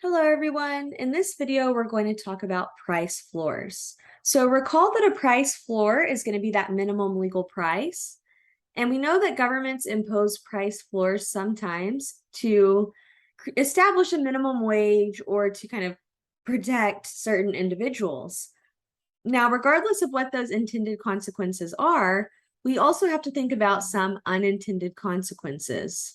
Hello, everyone. In this video, we're going to talk about price floors. So recall that a price floor is going to be that minimum legal price. And we know that governments impose price floors sometimes to establish a minimum wage or to kind of protect certain individuals. Now, regardless of what those intended consequences are, we also have to think about some unintended consequences.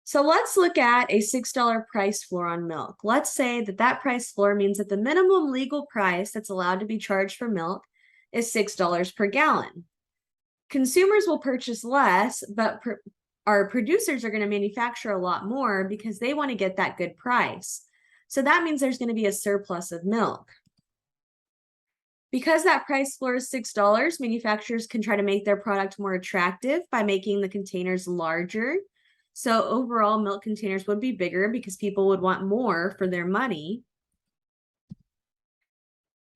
So let's look at a $6 price floor on milk. Let's say that that price floor means that the minimum legal price that's allowed to be charged for milk is $6 per gallon. Consumers will purchase less, but our producers are going to manufacture a lot more because they want to get that good price. So that means there's going to be a surplus of milk. Because that price floor is $6, manufacturers can try to make their product more attractive by making the containers larger. So overall, milk containers would be bigger because people would want more for their money.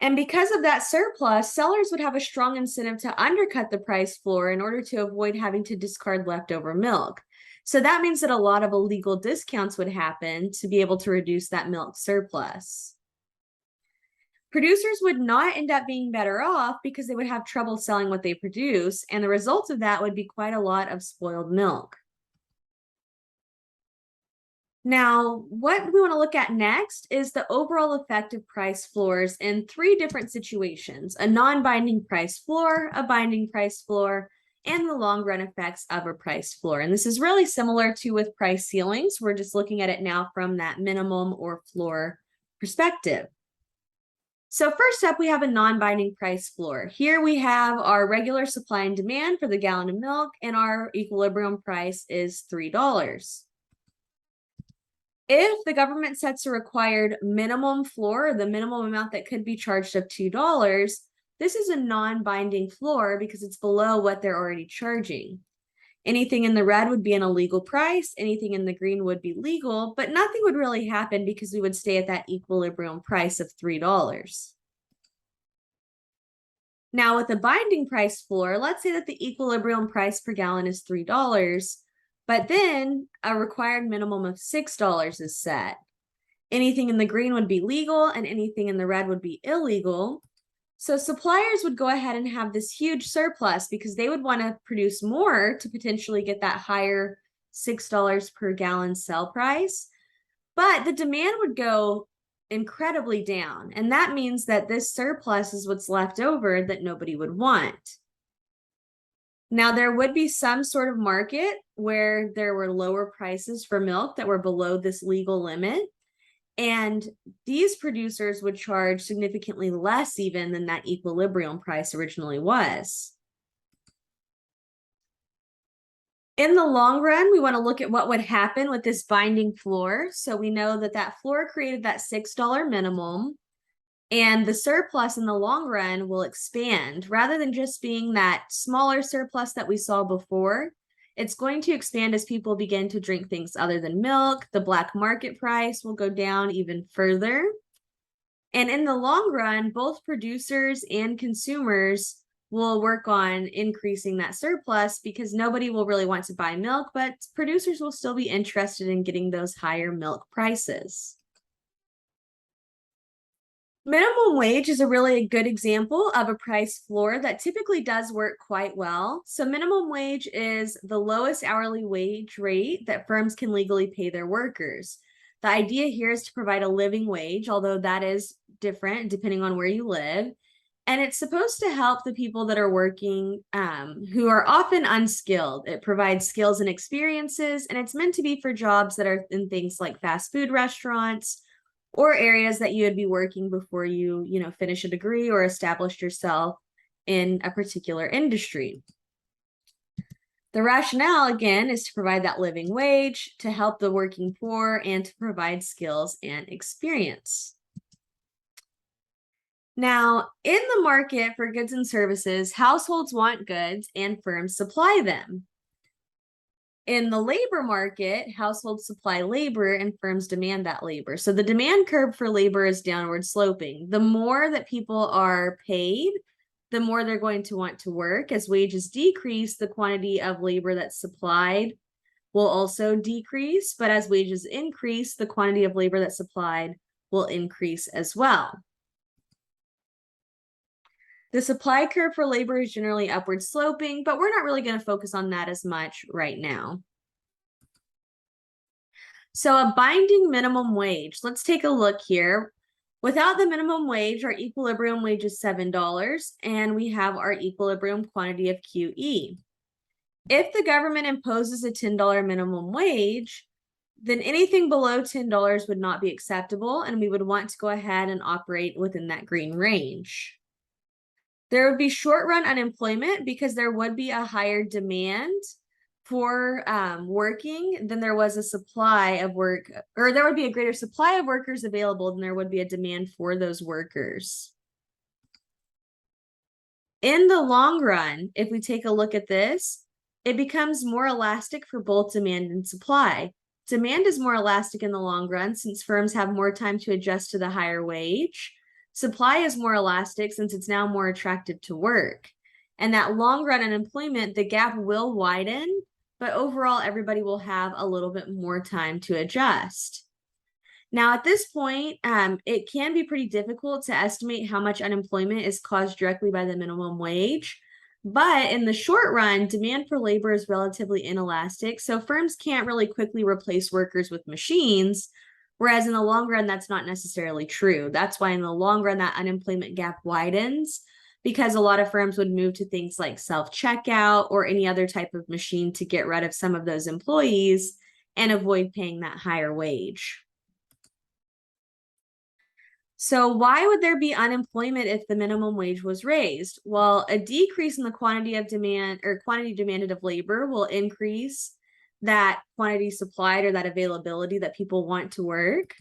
And because of that surplus, sellers would have a strong incentive to undercut the price floor in order to avoid having to discard leftover milk. So that means that a lot of illegal discounts would happen to be able to reduce that milk surplus. Producers would not end up being better off because they would have trouble selling what they produce, and the result of that would be quite a lot of spoiled milk. Now, what we want to look at next is the overall effect of price floors in three different situations: a non-binding price floor, a binding price floor, and the long-run effects of a price floor. And this is really similar to with price ceilings. We're just looking at it now from that minimum or floor perspective. So first up, we have a non-binding price floor. Here we have our regular supply and demand for the gallon of milk, and our equilibrium price is $3. If the government sets a required minimum floor, the minimum amount that could be charged of $2, this is a non-binding floor because it's below what they're already charging. Anything in the red would be an illegal price, anything in the green would be legal, but nothing would really happen because we would stay at that equilibrium price of $3. Now, with a binding price floor, let's say that the equilibrium price per gallon is $3. But then a required minimum of $6 is set. Anything in the green would be legal and anything in the red would be illegal. So suppliers would go ahead and have this huge surplus because they would want to produce more to potentially get that higher $6 per gallon sell price. But the demand would go incredibly down. And that means that this surplus is what's left over that nobody would want. Now, there would be some sort of market where there were lower prices for milk that were below this legal limit. And these producers would charge significantly less even than that equilibrium price originally was. In the long run, we want to look at what would happen with this binding floor. So we know that that floor created that $6 minimum. And the surplus in the long run will expand rather than just being that smaller surplus that we saw before. It's going to expand as people begin to drink things other than milk. The black market price will go down even further. And in the long run, both producers and consumers will work on increasing that surplus because nobody will really want to buy milk, but producers will still be interested in getting those higher milk prices. Minimum wage is a really good example of a price floor that typically does work quite well. So minimum wage is the lowest hourly wage rate that firms can legally pay their workers. The idea here is to provide a living wage, although that is different depending on where you live. And it's supposed to help the people that are working who are often unskilled. It provides skills and experiences, and it's meant to be for jobs that are in things like fast food restaurants, or areas that you would be working before you finish a degree or established yourself in a particular industry. The rationale, again, is to provide that living wage, to help the working poor, and to provide skills and experience. Now, in the market for goods and services, households want goods and firms supply them. In the labor market, households supply labor and firms demand that labor. So the demand curve for labor is downward sloping. The more that people are paid, the more they're going to want to work. As wages decrease, the quantity of labor that's supplied will also decrease, but as wages increase, the quantity of labor that's supplied will increase as well. The supply curve for labor is generally upward sloping, but we're not really going to focus on that as much right now. So a binding minimum wage, let's take a look here. Without the minimum wage, our equilibrium wage is $7, and we have our equilibrium quantity of QE. If the government imposes a $10 minimum wage, then anything below $10 would not be acceptable, and we would want to go ahead and operate within that green range. There would be short-run unemployment because there would be a higher demand for working than there was a supply of work, or there would be a greater supply of workers available than there would be a demand for those workers. In the long run, if we take a look at this, it becomes more elastic for both demand and supply. Demand is more elastic in the long run since firms have more time to adjust to the higher wage. Supply is more elastic since it's now more attractive to work. And that long run unemployment, the gap will widen, but overall, everybody will have a little bit more time to adjust. Now, at this point, it can be pretty difficult to estimate how much unemployment is caused directly by the minimum wage. But in the short run, demand for labor is relatively inelastic, so firms can't really quickly replace workers with machines, whereas in the long run, that's not necessarily true. That's why in the long run, that unemployment gap widens, because a lot of firms would move to things like self-checkout or any other type of machine to get rid of some of those employees and avoid paying that higher wage. So why would there be unemployment if the minimum wage was raised? Well, a decrease in the quantity of demand or quantity demanded of labor will increase that quantity supplied or that availability that people want to work.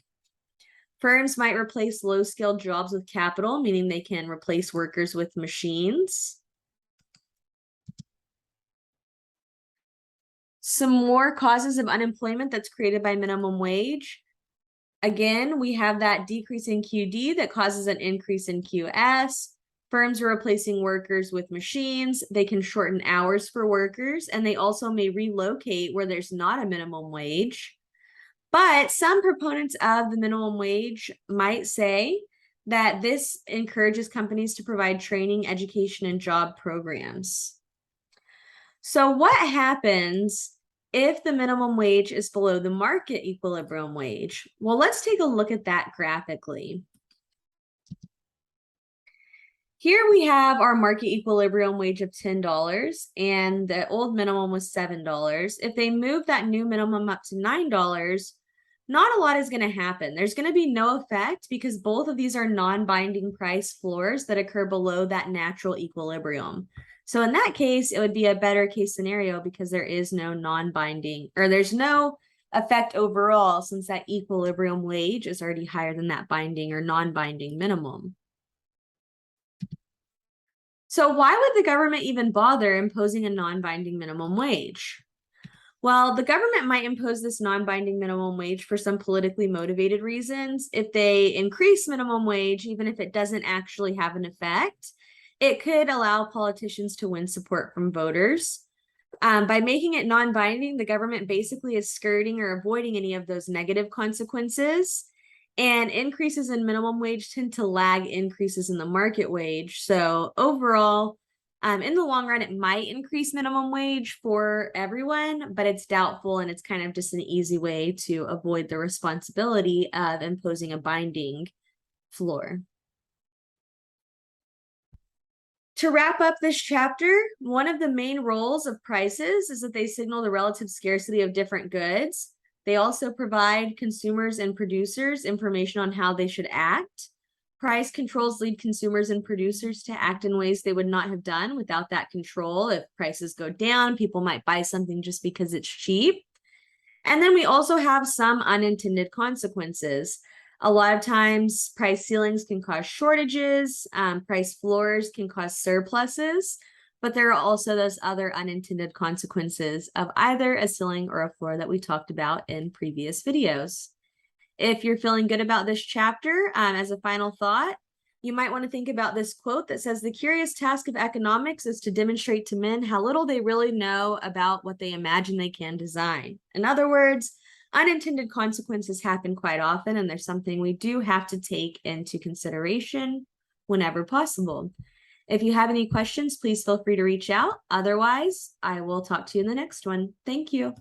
Firms might replace low-skilled jobs with capital, meaning they can replace workers with machines. Some more causes of unemployment that's created by minimum wage. Again, we have that decrease in QD that causes an increase in QS. Firms are replacing workers with machines. They can shorten hours for workers, and they also may relocate where there's not a minimum wage. But some proponents of the minimum wage might say that this encourages companies to provide training, education, and job programs. So what happens if the minimum wage is below the market equilibrium wage? Well, let's take a look at that graphically. Here we have our market equilibrium wage of $10, and the old minimum was $7. If they move that new minimum up to $9, not a lot is going to happen. There's going to be no effect because both of these are non-binding price floors that occur below that natural equilibrium. So in that case, it would be a better case scenario because there is no non-binding, or there's no effect overall since that equilibrium wage is already higher than that binding or non-binding minimum. So why would the government even bother imposing a non-binding minimum wage? Well, the government might impose this non-binding minimum wage for some politically motivated reasons. If they increase minimum wage, even if it doesn't actually have an effect, it could allow politicians to win support from voters. By making it non-binding, the government basically is skirting or avoiding any of those negative consequences. And increases in minimum wage tend to lag increases in the market wage. So overall, in the long run, it might increase minimum wage for everyone, but it's doubtful, and it's kind of just an easy way to avoid the responsibility of imposing a binding floor. To wrap up this chapter, one of the main roles of prices is that they signal the relative scarcity of different goods. They also provide consumers and producers information on how they should act. Price controls lead consumers and producers to act in ways they would not have done without that control. If prices go down, people might buy something just because it's cheap. And then we also have some unintended consequences. A lot of times, price ceilings can cause shortages, price floors can cause surpluses, but there are also those other unintended consequences of either a ceiling or a floor that we talked about in previous videos. If you're feeling good about this chapter, as a final thought, You might want to think about this quote that says, "The curious task of economics is to demonstrate to men how little they really know about what they imagine they can design." In other words, unintended consequences happen quite often, and there's something we do have to take into consideration whenever possible. If you have any questions, please feel free to reach out. Otherwise, I will talk to you in the next one. Thank you.